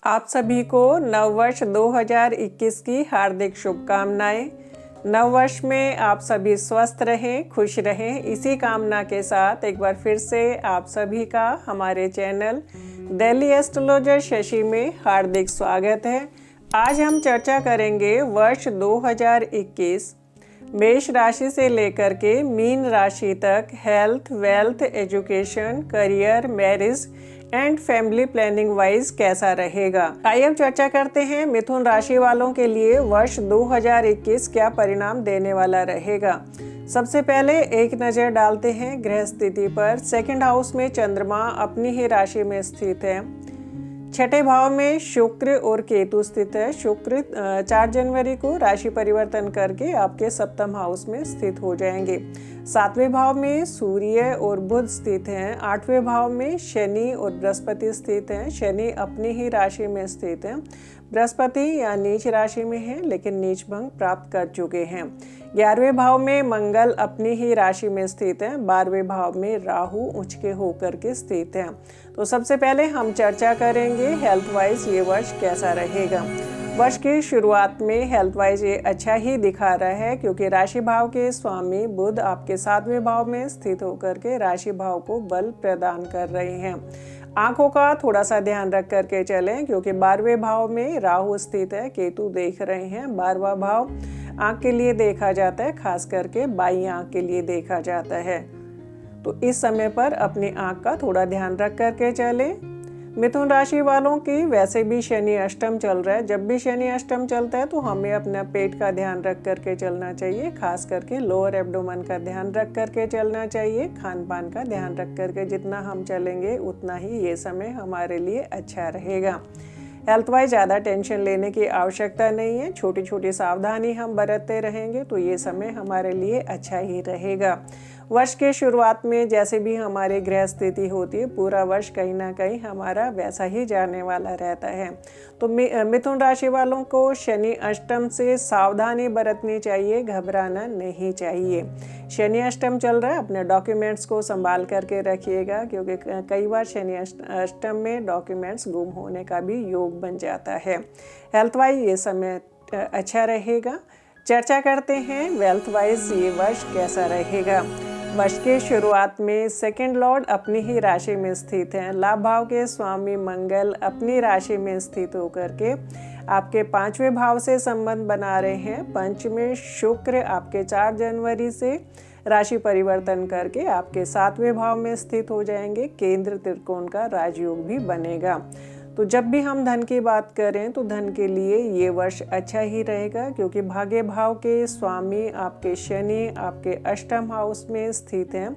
आप सभी को नववर्ष 2021 की हार्दिक शुभकामनाएं। नववर्ष में आप सभी स्वस्थ रहें, खुश रहें। इसी कामना के साथ एक बार फिर से आप सभी का हमारे चैनल डेली एस्ट्रोलॉजर शशि में हार्दिक स्वागत है। आज हम चर्चा करेंगे वर्ष 2021 मेष राशि से लेकर के मीन राशि तक health, wealth, education, career, marriage and family planning wise कैसा रहेगा। आइए अब चर्चा करते हैं मिथुन राशि वालों के लिए वर्ष 2021 क्या परिणाम देने वाला रहेगा। सबसे पहले एक नज़र डालते हैं ग्रह स्थिति पर। सेकंड हाउस में चंद्रमा अपनी ही राशि में स्थित है। छठे भाव में शुक्र और केतु स्थित है। शुक्र 4 जनवरी को राशि परिवर्तन करके आपके सप्तम हाउस में स्थित हो जाएंगे। 7वें भाव में सूर्य और बुध स्थित हैं। 8वें भाव में शनि और बृहस्पति स्थित हैं। शनि अपनी ही राशि में स्थित है। बृहस्पति या नीच राशि में है लेकिन नीच भंग प्राप्त कर चुके हैं। 11वें भाव में मंगल अपनी ही राशि में स्थित है। 12वें भाव में राहु उच्च के होकर के स्थित है। तो सबसे पहले हम चर्चा करेंगे हेल्थ वाइज ये वर्ष कैसा रहेगा। वर्ष की शुरुआत में हेल्थ वाइज ये अच्छा ही दिखा रहा है, क्योंकि राशि भाव के स्वामी बुध आपके 7वें भाव में स्थित होकर के राशि भाव को बल प्रदान कर रहे हैं। आंखों का थोड़ा सा ध्यान रख करके चलें, क्योंकि 12वें भाव में राहु स्थित है, केतु देख रहे हैं। 12वां भाव आंख के लिए देखा जाता है, खास करके बाईं आंख के लिए देखा जाता है। तो इस समय पर अपनी आंख का थोड़ा ध्यान रख करके चलें। मिथुन राशि वालों की वैसे भी शनि अष्टम चल रहा है। जब भी शनि अष्टम चलता है तो हमें अपना पेट का ध्यान रख करके चलना चाहिए, खास करके लोअर एब्डोमेन का ध्यान रख करके चलना चाहिए। खान पान का ध्यान रख करके जितना हम चलेंगे उतना ही ये समय हमारे लिए अच्छा रहेगा। हेल्थ वाइज ज़्यादा टेंशन लेने की आवश्यकता नहीं है। छोटी छोटी सावधानी हम बरतते रहेंगे तो ये समय हमारे लिए अच्छा ही रहेगा। वर्ष के शुरुआत में जैसे भी हमारी ग्रह स्थिति होती है, पूरा वर्ष कहीं ना कहीं हमारा वैसा ही जाने वाला रहता है। तो मिथुन राशि वालों को शनि अष्टम से सावधानी बरतनी चाहिए, घबराना नहीं चाहिए। शनि अष्टम चल रहा है, अपने डॉक्यूमेंट्स को संभाल करके रखिएगा, क्योंकि कई बार शनि अष्टम में डॉक्यूमेंट्स गुम होने का भी योग बन जाता है। हेल्थ वाइज ये समय अच्छा रहेगा। चर्चा करते हैं वेल्थ वाइज ये वर्ष कैसा रहेगा। वर्ष के शुरुआत में सेकंड लॉर्ड अपनी ही राशि में स्थित हैं। लाभ भाव के स्वामी मंगल अपनी राशि में स्थित होकर के आपके 5वें भाव से संबंध बना रहे हैं। पंचमें शुक्र आपके 4 जनवरी से राशि परिवर्तन करके आपके 7वें भाव में स्थित हो जाएंगे। केंद्र त्रिकोण का राजयोग भी बनेगा। तो जब भी हम धन की बात करें तो धन के लिए ये वर्ष अच्छा ही रहेगा, क्योंकि भाग्य भाव के स्वामी आपके शनि आपके अष्टम हाउस में स्थित हैं।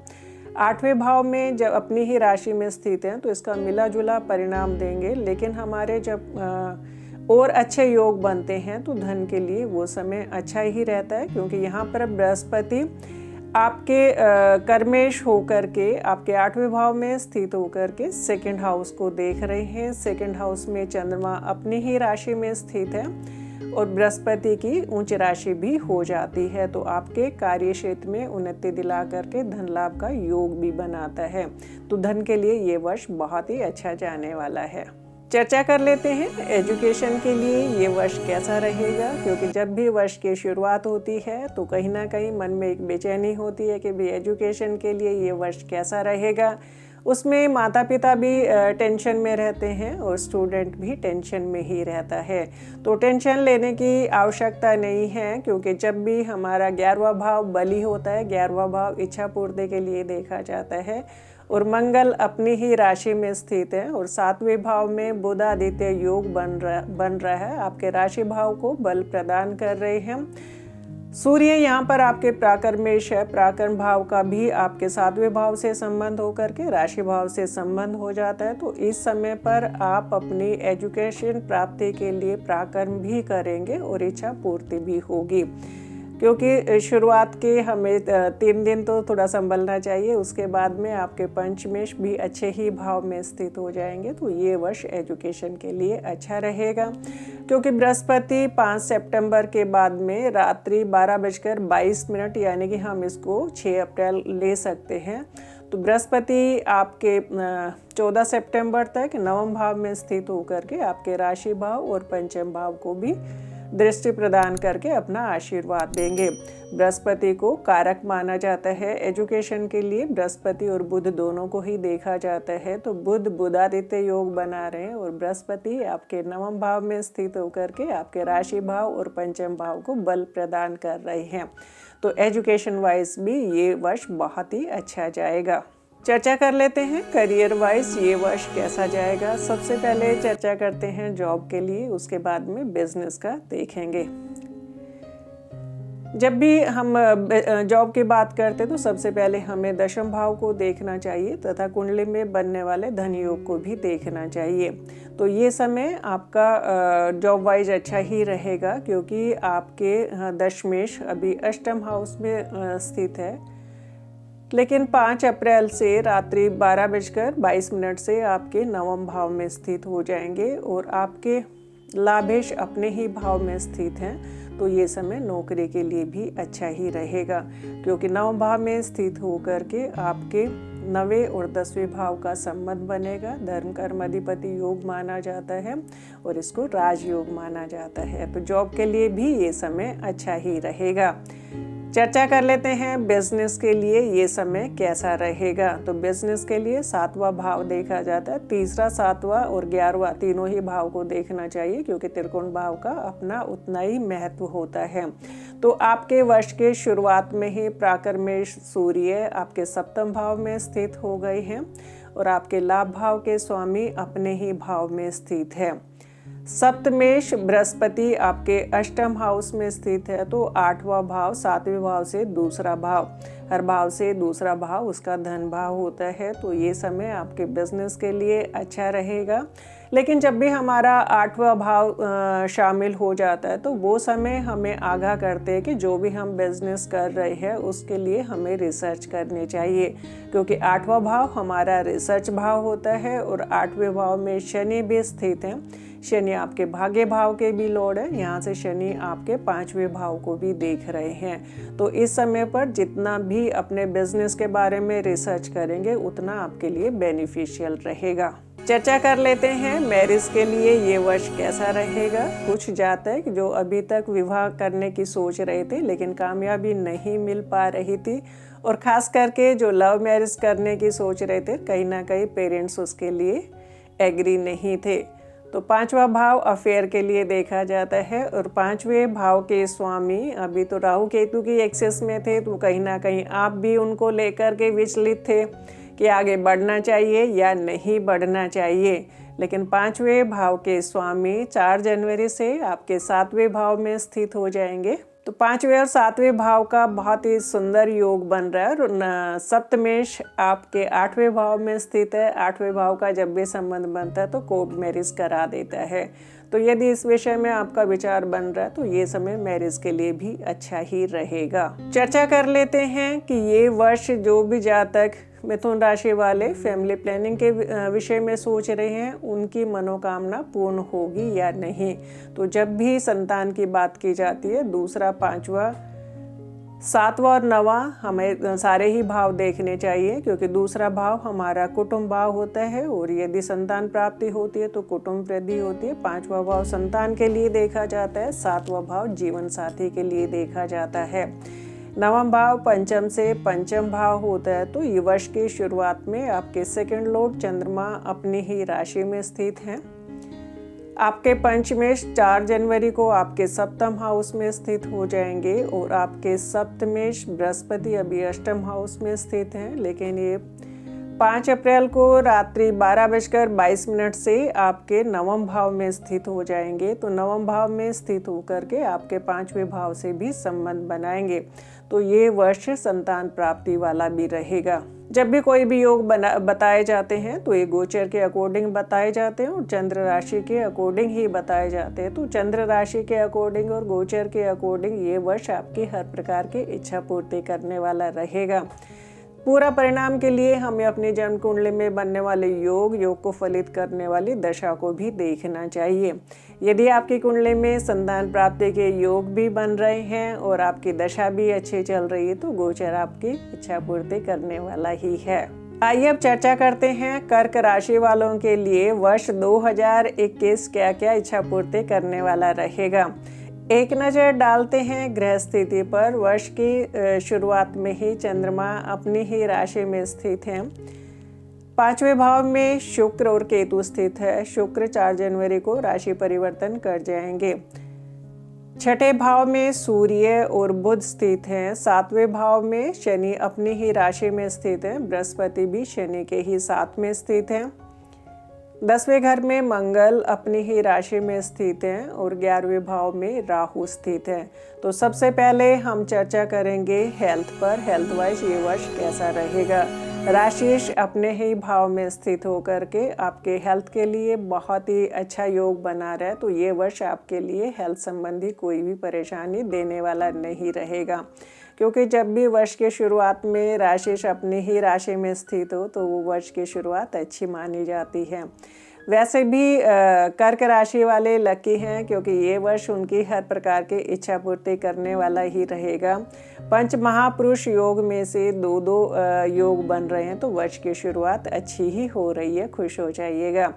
8वें भाव में जब अपनी ही राशि में स्थित हैं तो इसका मिला जुला परिणाम देंगे। लेकिन हमारे जब और अच्छे योग बनते हैं तो धन के लिए वो समय अच्छा ही रहता है, क्योंकि यहाँ पर बृहस्पति आपके कर्मेश होकर के आपके 8वें भाव में स्थित होकर के सेकंड हाउस को देख रहे हैं। सेकंड हाउस में चंद्रमा अपनी ही राशि में स्थित है और बृहस्पति की उच्च राशि भी हो जाती है, तो आपके कार्य क्षेत्र में उन्नति दिला करके धन लाभ का योग भी बनाता है। तो धन के लिए ये वर्ष बहुत ही अच्छा जाने वाला है। चर्चा कर लेते हैं एजुकेशन के लिए ये वर्ष कैसा रहेगा, क्योंकि जब भी वर्ष की शुरुआत होती है तो कहीं ना कहीं मन में एक बेचैनी होती है कि भाई एजुकेशन के लिए ये वर्ष कैसा रहेगा। उसमें माता पिता भी टेंशन में रहते हैं और स्टूडेंट भी टेंशन में ही रहता है। तो टेंशन लेने की आवश्यकता नहीं है, क्योंकि जब भी हमारा 11वां भाव बली होता है, 11वां भाव इच्छा पूर्ति के लिए देखा जाता है, और मंगल अपनी ही राशि में स्थित है और 7वें भाव में बुध आदित्य योग बन रहा है, आपके राशि भाव को बल प्रदान कर रहे हैं। सूर्य यहाँ पर आपके प्राकर्मेश है। प्राकर्म भाव का भी आपके 7वें भाव से संबंध होकर के राशि भाव से संबंध हो जाता है। तो इस समय पर आप अपनी एजुकेशन प्राप्ति के लिए प्राकर्म भी करेंगे और इच्छा पूर्ति भी होगी, क्योंकि शुरुआत के हमें 3 दिन तो थोड़ा संभलना चाहिए। उसके बाद में आपके पंचमेश भी अच्छे ही भाव में स्थित हो जाएंगे। तो ये वर्ष एजुकेशन के लिए अच्छा रहेगा, क्योंकि बृहस्पति 5 सितंबर के बाद में रात्रि 12:22 यानी कि हम इसको 6 अप्रैल ले सकते हैं। तो तो बृहस्पति आपके 14 सितंबर तक नवम भाव में स्थित होकर के आपके राशि भाव और पंचम भाव को भी दृष्टि प्रदान करके अपना आशीर्वाद देंगे। बृहस्पति को कारक माना जाता है एजुकेशन के लिए। बृहस्पति और बुध दोनों को ही देखा जाता है, तो बुध बुधादित्य योग बना रहे हैं और बृहस्पति आपके नवम भाव में स्थित होकर के आपके राशि भाव और पंचम भाव को बल प्रदान कर रहे हैं। तो एजुकेशन वाइज भी ये वर्ष बहुत ही अच्छा जाएगा। चर्चा कर लेते हैं करियर वाइज ये वर्ष कैसा जाएगा। सबसे पहले चर्चा करते हैं जॉब के लिए, उसके बाद में बिजनेस का देखेंगे। जब भी हम जॉब की बात करते हैं तो सबसे पहले हमें दशम भाव को देखना चाहिए तथा कुंडली में बनने वाले धन योग को भी देखना चाहिए। तो ये समय आपका जॉब वाइज अच्छा ही रहेगा, क्योंकि आपके दशमेश अभी अष्टम हाउस में स्थित है, लेकिन 5 अप्रैल से रात्रि 12:22 से आपके नवम भाव में स्थित हो जाएंगे और आपके लाभेश अपने ही भाव में स्थित हैं। तो ये समय नौकरी के लिए भी अच्छा ही रहेगा, क्योंकि नवम भाव में स्थित होकर के आपके 9वें और 10वें भाव का संबंध बनेगा। धर्म कर्म अधिपति योग माना जाता है और इसको राजयोग माना जाता है। तो जॉब के लिए भी ये समय अच्छा ही रहेगा। चर्चा कर लेते हैं बिजनेस के लिए ये समय कैसा रहेगा। तो बिजनेस के लिए 7वां भाव देखा जाता है। 3रा, 7वां और 11वां तीनों ही भाव को देखना चाहिए, क्योंकि त्रिकोण भाव का अपना उतना ही महत्व होता है। तो आपके वर्ष के शुरुआत में ही प्राकर्मेश सूर्य आपके 7वें भाव में स्थित हो गए हैं और आपके लाभ भाव के स्वामी अपने ही भाव में स्थित है। सप्तमेश बृहस्पति आपके अष्टम हाउस में स्थित है, तो 8वां भाव 7वें भाव से दूसरा भाव, हर भाव से दूसरा भाव उसका धन भाव होता है। तो ये समय आपके बिजनेस के लिए अच्छा रहेगा। लेकिन जब भी हमारा 8वां भाव शामिल हो जाता है तो वो समय हमें आगाह करते हैं कि जो भी हम बिजनेस कर रहे हैं उसके लिए हमें रिसर्च करनी चाहिए, क्योंकि 8वां भाव हमारा रिसर्च भाव होता है और 8वें भाव में शनि भी स्थित है। शनि आपके भाग्य भाव के भी लॉर्ड है, यहाँ से शनि आपके 5वें भाव को भी देख रहे हैं। तो इस समय पर जितना भी अपने बिजनेस के बारे में रिसर्च करेंगे उतना आपके लिए बेनिफिशियल रहेगा। चर्चा कर लेते हैं मैरिज के लिए ये वर्ष कैसा रहेगा। कुछ जातक जो अभी तक विवाह करने की सोच रहे थे लेकिन कामयाबी नहीं मिल पा रही थी, और ख़ास करके जो लव मैरिज करने की सोच रहे थे, कहीं ना कहीं पेरेंट्स उसके लिए एग्री नहीं थे। तो 5वां भाव अफेयर के लिए देखा जाता है और 5वें भाव के स्वामी अभी तो राहु केतु की एक्सेस में थे, तो कहीं ना कहीं आप भी उनको लेकर के विचलित थे कि आगे बढ़ना चाहिए या नहीं बढ़ना चाहिए। लेकिन 5वें भाव के स्वामी 4 जनवरी से आपके 7वें भाव में स्थित हो जाएंगे। तो 5वें और 7वें भाव का बहुत ही सुंदर योग बन रहा है और सप्तमेश आपके 8वें भाव में स्थित है। 8वें भाव का जब भी संबंध बनता है तो कोर्ट मैरिज करा देता है। तो यदि इस विषय में आपका विचार बन रहा है तो ये समय मैरिज के लिए भी अच्छा ही रहेगा। चर्चा कर लेते हैं कि ये वर्ष जो भी जातक मिथुन राशि वाले फैमिली प्लानिंग के विषय में सोच रहे हैं उनकी मनोकामना पूर्ण होगी या नहीं। तो जब भी संतान की बात की जाती है, 2रा, 5वां, 7वां और 9वां हमें सारे ही भाव देखने चाहिए, क्योंकि 2रा भाव हमारा कुटुंब भाव होता है और यदि संतान प्राप्ति होती है तो कुटुंब वृद्धि होती है। 5वां भाव संतान के लिए देखा जाता है, 7वां भाव जीवन साथी के लिए देखा जाता है। 9वां भाव पंचम से पंचम भाव होता है। तो ये वर्ष की शुरुआत में आपके सेकंड लॉर्ड चंद्रमा अपनी ही राशि में स्थित हैं। आपके पंचमेश 4 जनवरी को आपके 7वें हाउस में स्थित हो जाएंगे और आपके सप्तमेश बृहस्पति अभी 8वें हाउस में स्थित हैं, लेकिन ये 5 अप्रैल को रात्रि 12:22 से आपके 9वें भाव में स्थित हो जाएंगे। तो 9वें भाव में स्थित होकर के आपके 5वें भाव से भी संबंध बनाएंगे। तो ये वर्ष संतान प्राप्ति वाला भी रहेगा। जब भी कोई भी योग बताए जाते हैं तो ये गोचर के अकॉर्डिंग बताए जाते हैं और चंद्र राशि के अकॉर्डिंग ही बताए जाते हैं। तो चंद्र राशि के अकॉर्डिंग और गोचर के अकॉर्डिंग ये वर्ष आपकी हर प्रकार की इच्छा पूर्ति करने वाला रहेगा। पूरा परिणाम के लिए हमें अपनी जन्म कुंडली में बनने वाले योग को फलित करने वाली दशा को भी देखना चाहिए। यदि आपकी कुंडली में संतान प्राप्ति के योग भी बन रहे हैं और आपकी दशा भी अच्छी चल रही है तो गोचर आपकी इच्छा पूर्ति करने वाला ही है। आइए अब चर्चा करते हैं कर्क राशि वालों के लिए वर्ष 2021 क्या क्या इच्छा पूर्ति करने वाला रहेगा। एक नज़र डालते हैं ग्रह स्थिति पर। वर्ष की शुरुआत में ही चंद्रमा अपनी ही राशि में स्थित है। 5वें भाव में शुक्र और केतु स्थित है। शुक्र 4 जनवरी को राशि परिवर्तन कर जाएंगे। 6ठे भाव में सूर्य और बुध स्थित हैं। 7वें भाव में शनि अपनी ही राशि में स्थित है। बृहस्पति भी शनि के ही साथ में स्थित है। 10वें घर में मंगल अपनी ही राशि में स्थित हैं और 11वें भाव में राहु स्थित है। तो सबसे पहले हम चर्चा करेंगे हेल्थ पर। हेल्थ वाइज ये वर्ष कैसा रहेगा। राशि अपने ही भाव में स्थित होकर के आपके हेल्थ के लिए बहुत ही अच्छा योग बना रहा है। तो ये वर्ष आपके लिए हेल्थ संबंधी कोई भी परेशानी देने वाला नहीं रहेगा, क्योंकि जब भी वर्ष की शुरुआत में राशि अपनी ही राशि में स्थित हो तो वो वर्ष की शुरुआत अच्छी मानी जाती है। वैसे भी कर्क राशि वाले लकी हैं, क्योंकि ये वर्ष उनकी हर प्रकार की इच्छा पूर्ति करने वाला ही रहेगा। पंच महापुरुष योग में से दो योग बन रहे हैं, तो वर्ष की शुरुआत अच्छी ही हो रही है। खुश हो जाइएगा।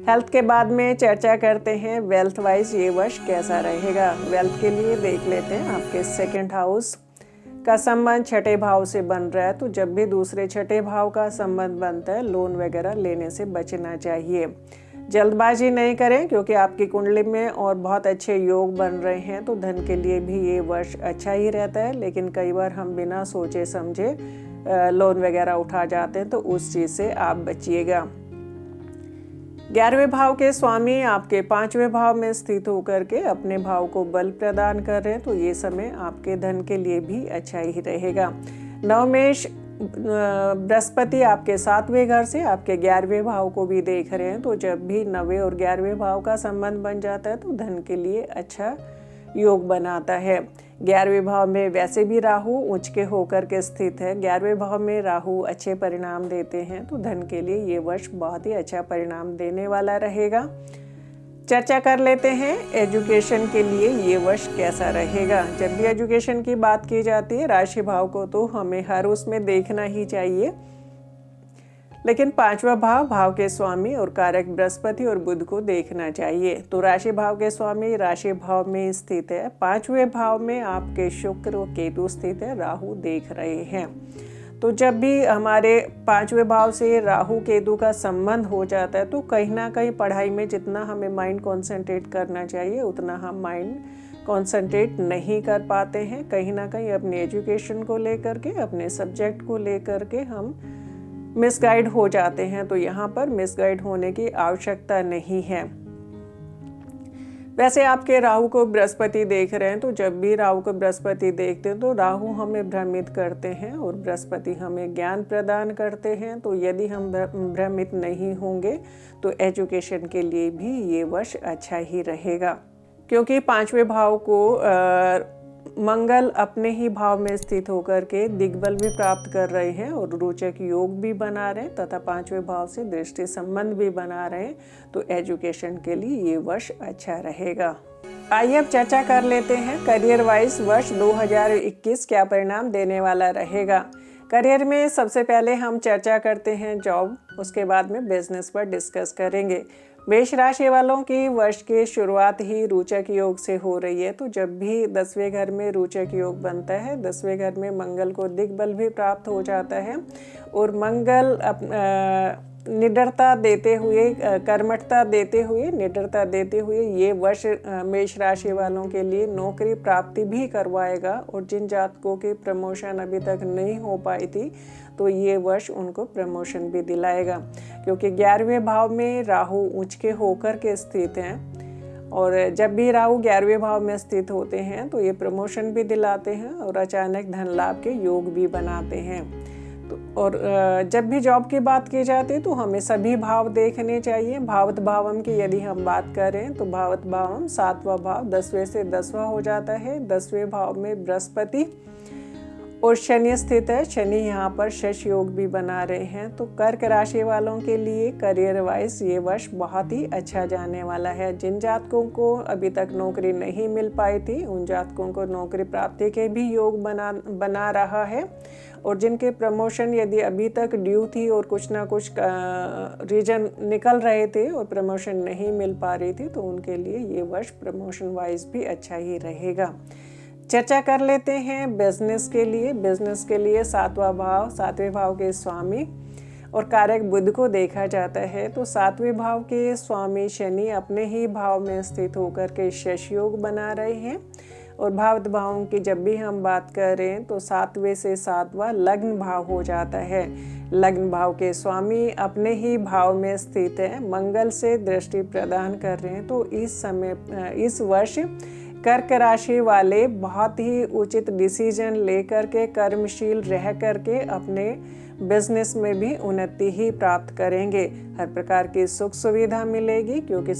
हेल्थ के बाद में चर्चा करते हैं वेल्थ वाइज ये वर्ष कैसा रहेगा। वेल्थ के लिए देख लेते हैं आपके 2nd हाउस का संबंध 6ठे भाव से बन रहा है। तो जब भी दूसरे 6ठे भाव का संबंध बनता है, लोन वगैरह लेने से बचना चाहिए। जल्दबाजी नहीं करें, क्योंकि आपकी कुंडली में और बहुत अच्छे योग बन रहे हैं। तो धन के लिए भी ये वर्ष अच्छा ही रहता है, लेकिन कई बार हम बिना सोचे समझे लोन वगैरह उठा जाते हैं, तो उस चीज़ से आप बचिएगा। 11वें भाव के स्वामी आपके 5वें भाव में स्थित होकर के अपने भाव को बल प्रदान कर रहे हैं। तो ये समय आपके धन के लिए भी अच्छा ही रहेगा। नवमेश बृहस्पति आपके 7वें घर से आपके 11वें भाव को भी देख रहे हैं। तो जब भी 9वें और 11वें भाव का संबंध बन जाता है तो धन के लिए अच्छा योग बनाता है। 11वें भाव में वैसे भी राहु उच्च के होकर के स्थित है। 11वें भाव में राहु अच्छे परिणाम देते हैं, तो धन के लिए ये वर्ष बहुत ही अच्छा परिणाम देने वाला रहेगा। चर्चा कर लेते हैं एजुकेशन के लिए ये वर्ष कैसा रहेगा। जब भी एजुकेशन की बात की जाती है राशि भाव को तो हमें हर उसमें देखना ही चाहिए, लेकिन 5वां भाव के स्वामी और कारक बृहस्पति और बुध को देखना चाहिए। तो राशि भाव के स्वामी राशि भाव में स्थित है। 5वें भाव में आपके शुक्र और केतु स्थित है। राहु देख रहे हैं। तो जब भी हमारे 5वें भाव से राहु केतु का संबंध हो जाता है तो कहीं ना कहीं पढ़ाई में जितना हमें माइंड कॉन्सेंट्रेट करना चाहिए उतना हम माइंड कॉन्सेंट्रेट नहीं कर पाते हैं। कहीं ना कहीं अपनी एजुकेशन को लेकर के, अपने सब्जेक्ट को लेकर के हम मिसगाइड हो जाते हैं। तो यहाँ पर मिसगाइड होने की आवश्यकता नहीं है। वैसे आपके राहु को बृहस्पति देख रहे हैं, तो जब भी राहु को बृहस्पति देखते हैं तो राहु हमें भ्रमित करते हैं और बृहस्पति हमें ज्ञान प्रदान करते हैं। तो यदि हम भ्रमित नहीं होंगे तो एजुकेशन के लिए भी ये वर्ष अच्छा ही रहेगा, क्योंकि 5वें भाव को मंगल अपने ही भाव में स्थित होकर के दिग्बल भी प्राप्त कर रहे हैं और रोचक योग भी बना रहे हैं तथा 5वें भाव से दृष्टि संबंध भी बना रहे हैं। तो एजुकेशन के लिए ये वर्ष अच्छा रहेगा। आइए अब चर्चा कर लेते हैं करियर वाइज वर्ष 2021 क्या परिणाम देने वाला रहेगा। करियर में सबसे पहले हम चर्चा करते हैं जॉब, उसके बाद में बिजनेस पर डिस्कस करेंगे। मेष राशि वालों की वर्ष की शुरुआत ही रोचक योग से हो रही है। तो जब भी 10वें घर में रोचक योग बनता है, 10वें घर में मंगल को दिग्बल भी प्राप्त हो जाता है और मंगल निडरता देते हुए, कर्मठता देते हुए, निडरता देते हुए ये वर्ष मेष राशि वालों के लिए नौकरी प्राप्ति भी करवाएगा। और जिन जातकों की प्रमोशन अभी तक नहीं हो पाई थी तो ये वर्ष उनको प्रमोशन भी दिलाएगा, क्योंकि 11वें भाव में राहु उच्च के होकर के स्थित हैं। और जब भी राहु 11वें भाव में स्थित होते हैं तो ये प्रमोशन भी दिलाते हैं और अचानक धन लाभ के योग भी बनाते हैं। तो और जब भी जॉब की बात की जाती है तो हमें सभी भाव देखने चाहिए। भावत भावम की यदि हम बात करें तो भावत भावम 7वां भाव 10वें से 10वां हो जाता है। 10वें भाव में बृहस्पति और शनि स्थित है। शनि यहाँ पर शश योग भी बना रहे हैं। तो कर्क राशि वालों के लिए करियर वाइज ये वर्ष बहुत ही अच्छा जाने वाला है। जिन जातकों को अभी तक नौकरी नहीं मिल पाई थी उन जातकों को नौकरी प्राप्ति के भी योग बना रहा है और जिनके प्रमोशन यदि अभी तक ड्यू थी और कुछ ना कुछ रीजन निकल रहे थे और प्रमोशन नहीं मिल पा रही थी, तो उनके लिए ये वर्ष प्रमोशन वाइज भी अच्छा ही रहेगा। चर्चा कर लेते हैं बिजनेस के लिए। बिजनेस के लिए सातवें भाव के स्वामी और कारक बुध को देखा जाता है। तो सातवें भाव के स्वामी शनि अपने ही भाव में स्थित होकर के शश योग बना रहे हैं। और भावों की जब भी हम बात करें तो सातवें से सातवां लग्न भाव हो जाता है। लग्न भाव के स्वामी अपने ही भाव में स्थित है, मंगल से दृष्टि प्रदान कर रहे हैं। तो इस वर्ष कर्क राशि वाले बहुत ही उचित डिसीजन लेकर के कर्मशील रह करके अपने बिजनेस में भी उन्नति ही प्राप्त करेंगे। हर प्रकार की सुख सुविधा मिलेगी, क्योंकि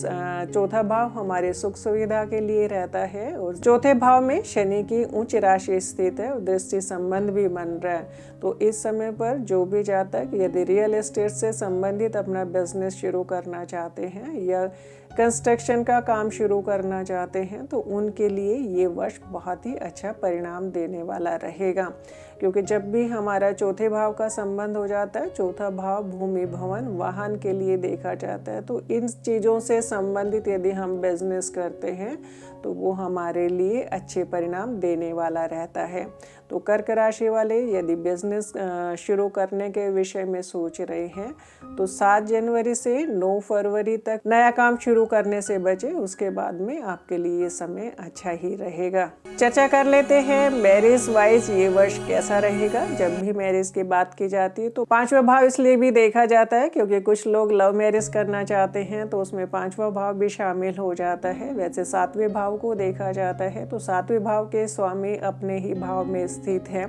चौथा भाव हमारे सुख सुविधा के लिए रहता है और चौथे भाव में शनि की उच्च राशि स्थित है और दृष्टि संबंध भी बन रहा है। तो इस समय पर जो भी जातक यदि रियल एस्टेट से संबंधित अपना बिजनेस शुरू करना चाहते हैं या कंस्ट्रक्शन का काम शुरू करना चाहते हैं, तो उनके लिए ये वर्ष बहुत ही अच्छा परिणाम देने वाला रहेगा। क्योंकि जब भी हमारा चौथे भाव का संबंध हो जाता है, चौथा भाव भूमि भवन वाहन के लिए देखा जाता है, तो इन चीज़ों से संबंधित यदि हम बिजनेस करते हैं तो वो हमारे लिए अच्छे परिणाम देने वाला रहता है। तो कर्क राशि वाले यदि बिजनेस शुरू करने के विषय में सोच रहे हैं तो 7 जनवरी से 9 फरवरी तक नया काम शुरू करने से बचे, उसके बाद में आपके लिए ये समय अच्छा ही रहेगा। चर्चा कर लेते हैं मैरिज वाइज ये वर्ष कैसा रहेगा। जब भी मैरिज की बात की जाती है तो 5वां भाव इसलिए भी देखा जाता है क्योंकि कुछ लोग लव मैरिज करना चाहते हैं, तो उसमें 5वां भाव भी शामिल हो जाता है। वैसे 7वें भाव को देखा जाता है, तो 7वें भाव के स्वामी अपने ही भाव में स्थित है।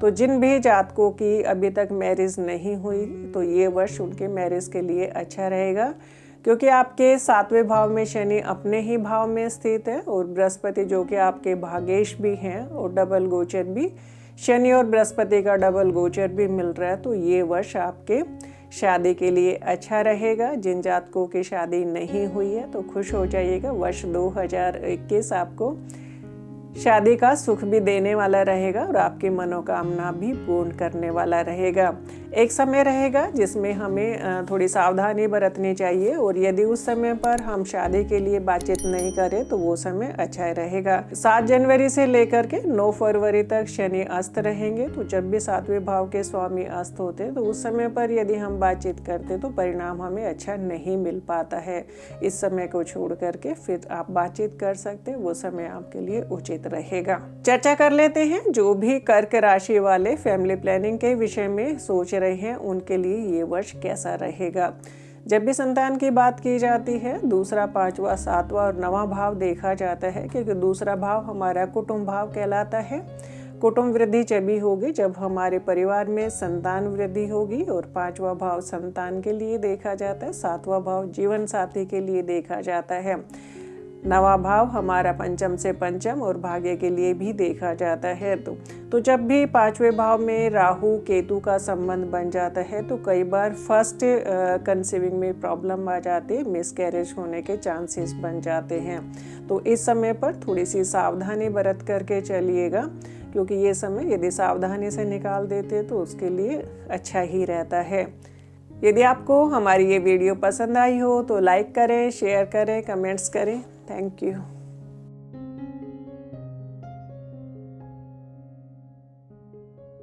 तो जिन भी जातकों की अभी तक मैरिज नहीं हुई तो ये वर्ष उनके मैरिज के लिए अच्छा रहेगा, क्योंकि आपके 7वें भाव में शनि अपने ही भाव में स्थित है और बृहस्पति जो कि आपके भाग्येश भी हैं और डबल गोचर भी, शनि और बृहस्पति का डबल गोचर भी मिल रहा है। तो ये वर्ष आपके शादी के लिए अच्छा रहेगा। जिन जातकों की शादी नहीं हुई है तो खुश हो जाइएगा, वर्ष 2021 आपको शादी का सुख भी देने वाला रहेगा और आपकी मनोकामना भी पूर्ण करने वाला रहेगा। एक समय रहेगा जिसमें हमें थोड़ी सावधानी बरतनी चाहिए और यदि उस समय पर हम शादी के लिए बातचीत नहीं करें तो वो समय अच्छा रहेगा। 7 जनवरी से लेकर के 9 फरवरी तक शनि अस्त रहेंगे, तो जब भी 7वें भाव के स्वामी अस्त होते तो उस समय पर यदि हम बातचीत करते तो परिणाम हमें अच्छा नहीं मिल पाता है। इस समय को छोड़ करके फिर आप बातचीत कर सकते, वो समय आपके लिए उचित रहेगा। चर्चा कर लेते हैं जो भी कर्क राशि वाले फैमिली प्लानिंग के विषय में सोच रहे हैं उनके लिए ये वर्ष कैसा रहेगा। जब भी संतान की बात की जाती है, दूसरा, 5वां, 7वां और 9वां भाव देखा जाता है, क्योंकि दूसरा भाव हमारा कुटुंब भाव कहलाता है। कुटुंब वृद्धि जब होगी जब हमारे परिवार में संतान वृद्धि होगी और 5वां भाव संतान के लिए देखा जाता है, 7वां भाव जीवन साथी के लिए देखा जाता है, 9वां भाव हमारा पंचम से पंचम और भाग्य के लिए भी देखा जाता है। तो जब भी 5वें भाव में राहु केतु का संबंध बन जाता है तो कई बार फर्स्ट कंसीविंग में प्रॉब्लम आ जाती है, मिसकैरेज होने के चांसेस बन जाते हैं। तो इस समय पर थोड़ी सी सावधानी बरत करके चलिएगा, क्योंकि ये समय यदि सावधानी से निकाल देते तो उसके लिए अच्छा ही रहता है। यदि आपको हमारी ये वीडियो पसंद आई हो तो लाइक करें, शेयर करें, कमेंट्स करें। Thank you.